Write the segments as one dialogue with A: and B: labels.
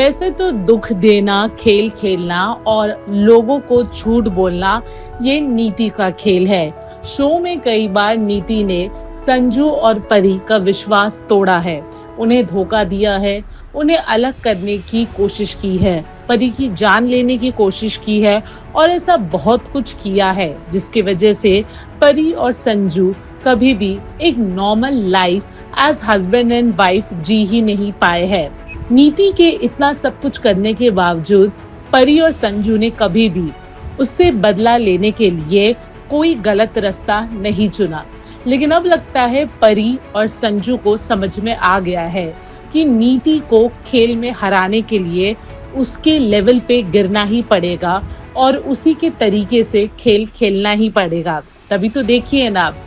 A: वैसे तो दुख देना, खेल खेलना और लोगों को झूठ बोलना ये नीति का खेल है। शो में कई बार नीति ने संजू और परी का विश्वास तोड़ा है, उन्हें धोखा दिया है, उन्हें अलग करने की कोशिश की है, परी की जान लेने की कोशिश की है और ऐसा बहुत कुछ किया है जिसकी वजह से परी और संजू कभी भी एक normal life as husband and wife जी ही नहीं पाए हैं। नीति के इतना सब कुछ करने के बावजूद परी और संजू ने कभी भी उससे बदला लेने के लिए कोई गलत रास्ता नहीं चुना। लेकिन अब लगता है परी और संजू को समझ में आ गया है कि नीति को खेल में हराने के लिए उसके लेवल पे गिरना ही पड़ेगा और उसी के तरीके से खेल खेलना ही पड़ेगा। तभी तो देखिए ना आप,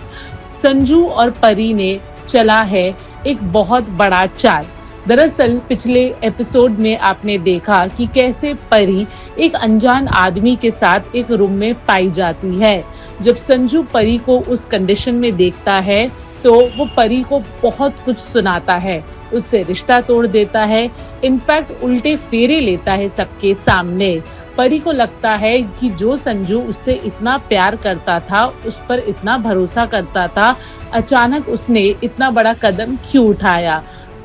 A: संजू और परी ने चला है एक बहुत बड़ा चाल। दरअसल पिछले एपिसोड में आपने देखा कि कैसे परी एक अनजान आदमी के साथ एक रूम में पाई जाती है। जब संजू परी को उस कंडीशन में देखता है तो वो परी को बहुत कुछ सुनाता है, उससे रिश्ता तोड़ देता है, इनफैक्ट उल्टे फेरे लेता है सबके सामने। परी को लगता है कि जो संजू उससे इतना प्यार करता था, उस पर इतना भरोसा करता था, अचानक उसने इतना बड़ा कदम क्यों उठाया।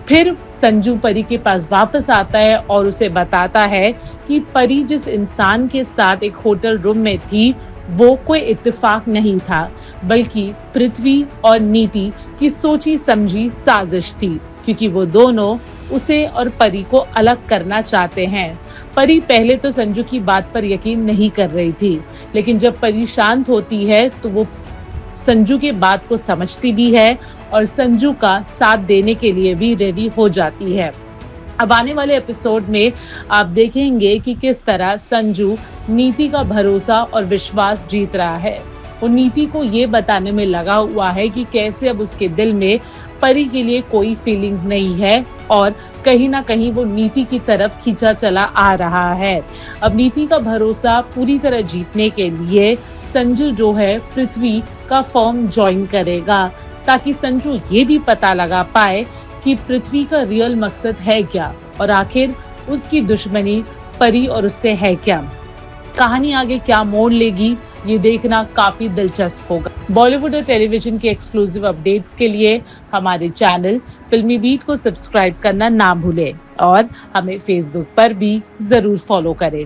A: फिर संजू परी के पास वापस आता है और उसे बताता है कि परी जिस इंसान के साथ एक होटल रूम में थी वो कोई इत्तेफाक नहीं था, बल्कि पृथ्वी और नीति की सोची समझी साजिश थी, क्योंकि वो दोनों उसे और परी को अलग करना चाहते हैं। परी पहले तो संजू की बात पर यकीन नहीं कर रही थी, लेकिन जब परी शांत होती है तो वो संजू के बात को समझती भी है और संजू का साथ देने के लिए भी रेडी हो जाती है। अब आने वाले एपिसोड में आप देखेंगे कि किस तरह संजू नीति का भरोसा और विश्वास जीत रहा है। वो नीति को ये बताने में लगा हुआ है कि कैसे अब उसके दिल में परी के लिए कोई फीलिंग्स नहीं है और कहीं ना कहीं वो नीति की तरफ खींचा चला आ रहा है। अब नीति का भरोसा पूरी तरह जीतने के लिए संजू जो है पृथ्वी का फर्म ज्वाइन करेगा, ताकि संजू ये भी पता लगा पाए कि पृथ्वी का रियल मकसद है क्या और आखिर उसकी दुश्मनी परी और उससे है क्या। कहानी आगे क्या मोड़ लेगी ये देखना काफी दिलचस्प होगा। बॉलीवुड और टेलीविजन के एक्सक्लूसिव अपडेट्स के लिए हमारे चैनल फिल्मी बीट को सब्सक्राइब करना ना भूलें और हमें फेसबुक पर भी जरूर फॉलो करें।